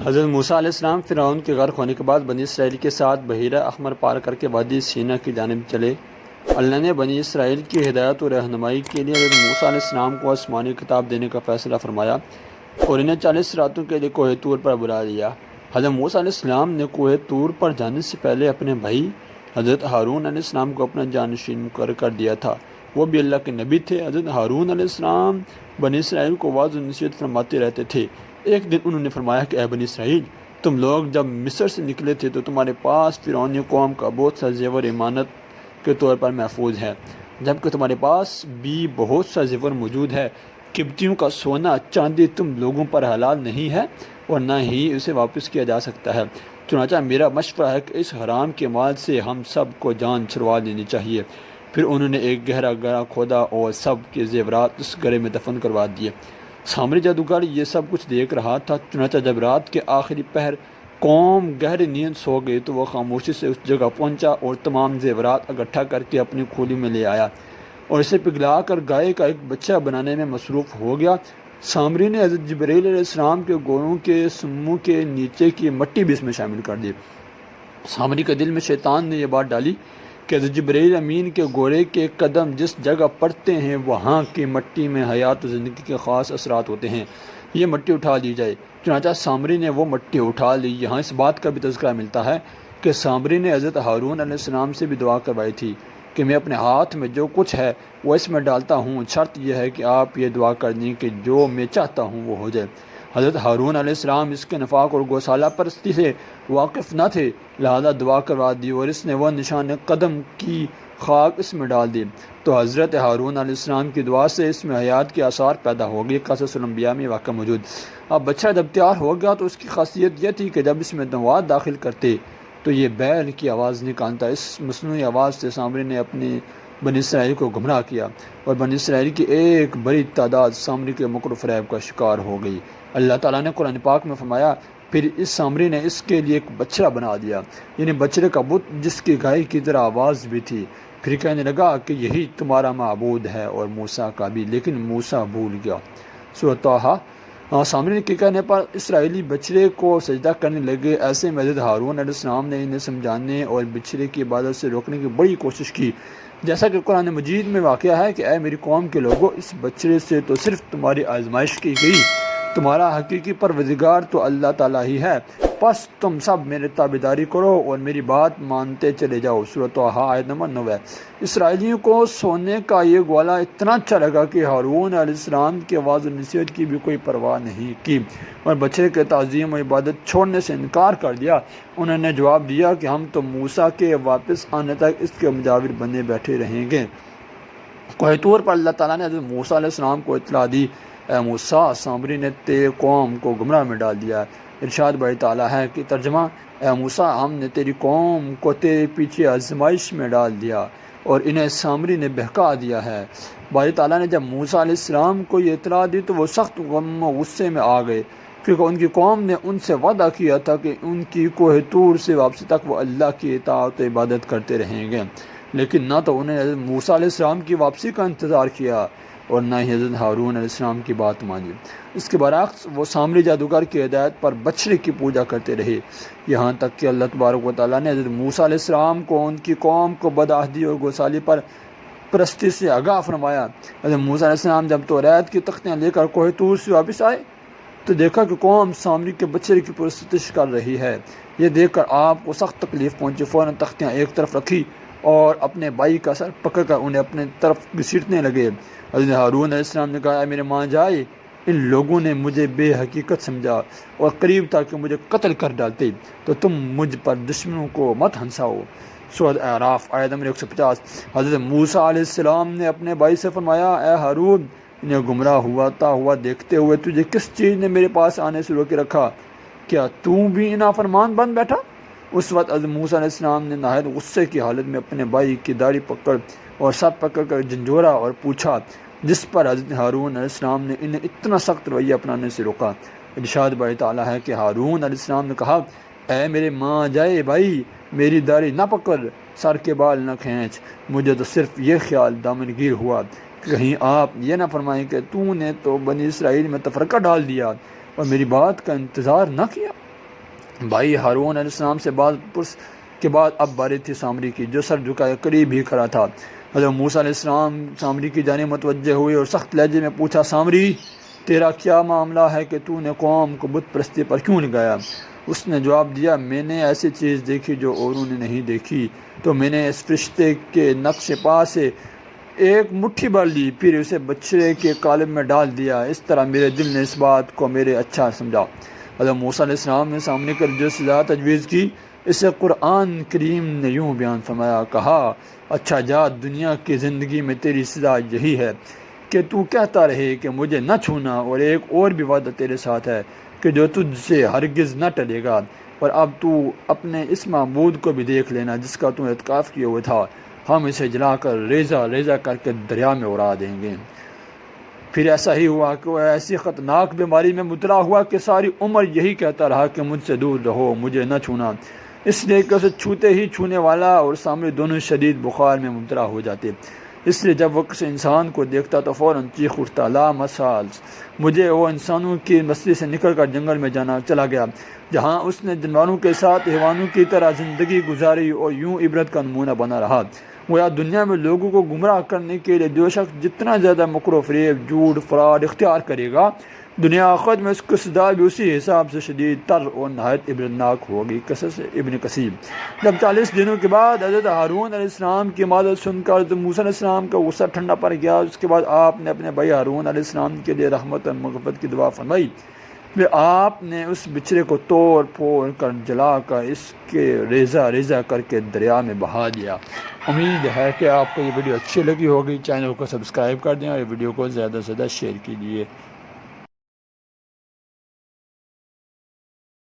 حضرت موسیٰ علیہ السلام فرعون کے غرق ہونے کے بعد بنی اسرائیل کے ساتھ بحیرہ احمر پار کر کے وادی سینا کی جانب چلے۔ اللہ نے بنی اسرائیل کی ہدایت و رہنمائی کے لیے حضرت موسیٰ علیہ السلام کو آسمانی کتاب دینے کا فیصلہ فرمایا اور انہیں 40 راتوں کے لیے کوہ طور پر بلا لیا۔ حضرت موسیٰ علیہ السلام نے کوہ طور پر جانے سے پہلے اپنے بھائی حضرت ہارون علیہ السلام کو اپنا جانشین مقرر کر دیا تھا، وہ بھی اللہ کے نبی تھے۔ حضرت ہارون علیہ السلام بنی اسرائیل کو واضح نصیحت فرماتے رہتے تھے۔ ایک دن انہوں نے فرمایا کہ اے بنی اسرائیل، تم لوگ جب مصر سے نکلے تھے تو تمہارے پاس فرعونی قوم کا بہت سا زیور امانت کے طور پر محفوظ ہے، جبکہ تمہارے پاس بھی بہت سا زیور موجود ہے۔ قبطیوں کا سونا چاندی تم لوگوں پر حلال نہیں ہے اور نہ ہی اسے واپس کیا جا سکتا ہے، چنانچہ میرا مشورہ ہے کہ اس حرام کے مال سے ہم سب کو جان چھڑوا لینی چاہیے۔ پھر انہوں نے ایک گہرا گڑھا کھودا اور سب کے زیورات اس گڑھے میں دفن کروا دیے۔ سامری جادوگر یہ سب کچھ دیکھ رہا تھا، چنانچہ جب رات کے آخری پہر قوم گہری نیند سو گئی تو وہ خاموشی سے اس جگہ پہنچا اور تمام زیورات اکٹھا کر کے اپنی کھولی میں لے آیا اور اسے پگھلا کر گائے کا ایک بچہ بنانے میں مصروف ہو گیا۔ سامری نے حضرت جبرائیل علیہ السلام کے گوروں کے سموں کے نیچے کی مٹی بھی اس میں شامل کر دی۔ سامری کے دل میں شیطان نے یہ بات ڈالی کہ حضرت جبرائیل امین کے گھوڑے کے قدم جس جگہ پڑتے ہیں وہاں کی مٹی میں حیات و زندگی کے خاص اثرات ہوتے ہیں، یہ مٹی اٹھا لی جائے۔ چنانچہ سامری نے وہ مٹی اٹھا لی۔ یہاں اس بات کا بھی تذکرہ ملتا ہے کہ سامری نے حضرت ہارون علیہ السلام سے بھی دعا کروائی تھی کہ میں اپنے ہاتھ میں جو کچھ ہے وہ اس میں ڈالتا ہوں، شرط یہ ہے کہ آپ یہ دعا کر دیں کہ جو میں چاہتا ہوں وہ ہو جائے۔ حضرت ہارون علیہ السلام اس کے نفاق اور گوسالہ پرستی سے واقف نہ تھے، لہذا دعا کروا دی اور اس نے وہ نشان قدم کی خاک اس میں ڈال دی، تو حضرت ہارون علیہ السلام کی دعا سے اس میں حیات کے آثار پیدا ہو گئے۔ قصص الانبیاء میں واقع موجود۔ اب بچہ جب تیار ہو گیا تو اس کی خاصیت یہ تھی کہ جب اس میں نواد داخل کرتے تو یہ بیل کی آواز نکالتا۔ اس مصنوعی آواز سے سامری نے اپنی بنی اسرائیل کو گمراہ کیا اور بنی اسرائیل کی ایک بڑی تعداد سامری کے مکر و فریب کا شکار ہو گئی۔ اللہ تعالیٰ نے قرآن پاک میں فرمایا، پھر اس سامری نے اس کے لیے ایک بچڑا بنا دیا، یعنی بچڑے کا بت جس کی گائے کی طرح آواز بھی تھی۔ پھر کہنے لگا کہ یہی تمہارا معبود ہے اور موسیٰ کا بھی، لیکن موسیٰ بھول گیا۔ سورۃ طٰہٰ۔ سامری کے کہنے پر اسرائیلی بچڑے کو سجدہ کرنے لگے۔ ایسے میں حضرت ہارون علیہ السلام نے انہیں سمجھانے اور بچڑے کی عبادت سے روکنے کی بڑی کوشش کی، جیسا کہ قرآن مجید میں واقعہ ہے کہ اے میری قوم کے لوگوں، اس بچڑے سے تو صرف تمہاری آزمائش کی گئی، تمہارا حقیقی پروردگار تو اللہ تعالیٰ ہی ہے، پس تم سب میرے تابعداری کرو اور میری بات مانتے چلے جاؤ۔ سورۃ طٰہٰ آیت نمبر 9۔ اسرائیلیوں کو سونے کا یہ گولا اتنا اچھا لگا کہ ہارون علیہ السلام کی آواز و نصیحت کی بھی کوئی پرواہ نہیں کی اور بچے کے تعظیم و عبادت چھوڑنے سے انکار کر دیا۔ انہوں نے جواب دیا کہ ہم تو موسیٰ کے واپس آنے تک اس کے مجاور بنے بیٹھے رہیں گے۔ کوہ طور پر اللہ تعالیٰ نے حضرت موسیٰ علیہ السلام کو اطلاع دی، اے موسیٰ، سامری نے تیرے قوم کو گمراہ میں ڈال دیا۔ ارشاد باری تعالیٰ ہے کہ ترجمہ، اے موسیٰ، ہم نے تیری قوم کو تیرے پیچھے آزمائش میں ڈال دیا اور انہیں سامری نے بہکا دیا ہے۔ باری تعالیٰ نے جب موسیٰ علیہ السلام کو یہ اطلاع دی تو وہ سخت غم و غصے میں آ گئے، کیونکہ ان کی قوم نے ان سے وعدہ کیا تھا کہ ان کی کوہ طور سے واپسی تک وہ اللہ کی اطاعت و عبادت کرتے رہیں گے، لیکن نہ تو انہیں حضرت موسیٰ علیہ السلام کی واپسی کا انتظار کیا اور نہ ہی حضرت ہارون علیہ السلام کی بات مانی۔ اس کے برعکس وہ سامری جادوگر کی ہدایت پر بچڑے کی پوجا کرتے رہے، یہاں تک کہ اللہ تبارک و تعالیٰ نے حضرت موسیٰ علیہ السلام کو ان کی قوم کو بدعہدی اور گوسالی پر پرستی سے آگاہ فرمایا۔ حضرت موسیٰ علیہ السلام جب توریت کی تختیاں لے کر کوہ طور سے واپس آئے تو دیکھا کہ قوم سامری کے بچڑے کی پرستش کر رہی ہے۔ یہ دیکھ کر آپ کو سخت تکلیف پہنچی، فوراً تختیاں ایک طرف رکھی اور اپنے بھائی کا سر پکڑ کر انہیں اپنے طرف گھسیٹنے لگے۔ حضرت ہارون علیہ السلام نے کہا، اے میرے ماں جائے، ان لوگوں نے مجھے بے حقیقت سمجھا اور قریب تھا کہ مجھے قتل کر ڈالتے، تو تم مجھ پر دشمنوں کو مت ہنساؤ۔ سورۃ اعراف آیت نمبر 150۔ حضرت موسیٰ علیہ السلام نے اپنے بھائی سے فرمایا، اے ہارون، انہیں گمراہ ہوا دیکھتے ہوئے تجھے کس چیز نے میرے پاس آنے سے روکے رکھا؟ کیا تو بھی نافرمان بن بیٹھا؟ اس وقت حضرت موسیٰ علیہ السلام نے نہایت غصے کی حالت میں اپنے بھائی کی داڑھی پکڑ اور سر پکڑ کر جھنجھوڑا اور پوچھا، جس پر حضرت ہارون علیہ السلام نے انہیں اتنا سخت رویہ اپنانے سے روکا۔ ارشاد باری تعالیٰ ہے کہ ہارون علیہ السلام نے کہا، اے میرے ماں جائے بھائی، میری داڑھی نہ پکڑ، سر کے بال نہ کھینچ، مجھے تو صرف یہ خیال دامنگیر ہوا کہ کہیں آپ یہ نہ فرمائیں کہ تو نے تو بنی اسرائیل میں تفرقہ ڈال دیا اور میری بات کا انتظار نہ کیا۔ بھائی ہارون علیہ السلام سے بات پرس کے بعد اب باری تھی سامری کی، جو سر جھکائے قریب ہی کھڑا تھا۔ حضرت موسیٰ علیہ السلام سامری کی جانب متوجہ ہوئے اور سخت لہجے میں پوچھا، سامری تیرا کیا معاملہ ہے کہ تو نے قوم کو بت پرستی پر کیوں لگایا؟ اس نے جواب دیا، میں نے ایسی چیز دیکھی جو اوروں نے نہیں دیکھی، تو میں نے اس فرشتے کے نقش پا سے ایک مٹھی بھر لی، پھر اسے بچڑے کے قالب میں ڈال دیا۔ اس طرح میرے دل نے اس بات کو میرے اچھا سمجھا۔ حضرت موسیٰ علیہ السلام نے سامنے کر جو سزا تجویز کی، اسے قرآن کریم نے یوں بیان فرمایا، کہا، اچھا جا، دنیا کی زندگی میں تیری سزا یہی ہے کہ تو کہتا رہے کہ مجھے نہ چھونا، اور ایک اور بھی وعدہ تیرے ساتھ ہے کہ جو تجھ سے ہرگز نہ ٹلے گا، اور اب تو اپنے اس معبود کو بھی دیکھ لینا جس کا تو اعتکاف کیے ہوئے تھا، ہم اسے جلا کر ریزہ ریزہ کر کے دریا میں اڑا دیں گے۔ پھر ایسا ہی ہوا کہ وہ ایسی خطرناک بیماری میں مبتلا ہوا کہ ساری عمر یہی کہتا رہا کہ مجھ سے دور رہو، مجھے نہ چھونا، اس لیے کہ اسے چھوتے ہی چھونے والا اور سامنے دونوں شدید بخار میں مبتلا ہو جاتے۔ اس لیے جب وہ کسی انسان کو دیکھتا تو فوراً چیخ اٹھتا، لا مسال مجھے۔ وہ انسانوں کی بستی سے نکل کر جنگل میں چلا گیا، جہاں اس نے جانوروں کے ساتھ حیوانوں کی طرح زندگی گزاری اور یوں عبرت کا نمونہ بنا رہا۔ گویا دنیا میں لوگوں کو گمراہ کرنے کے لیے جو شخص جتنا زیادہ مکر و فریب، جھوٹ، فراڈ اختیار کرے گا، دنیا آخرت میں اس کی سزا بھی اسی حساب سے شدید تر اور نہایت عبرتناک ہوگی۔ قصص ابن کثیر۔ جب 40 دنوں کے بعد حضرت ہارون علیہ السلام کی مدد سن کر حضرت موسیٰ علیہ السلام کا غصہ ٹھنڈا پڑ گیا، اس کے بعد آپ نے اپنے بھائی ہارون علیہ السلام کے لیے رحمت اور مغفرت کی دعا فرمائی۔ پھر آپ نے اس بچڑے کو توڑ پھوڑ کر جلا کر اس کے ریزہ ریزہ کر کے دریا میں بہا دیا۔ امید ہے کہ آپ کو یہ ویڈیو اچھی لگی ہوگی۔ چینل کو سبسکرائب کر دیں اور یہ ویڈیو کو زیادہ سے زیادہ شیئر کیجیے۔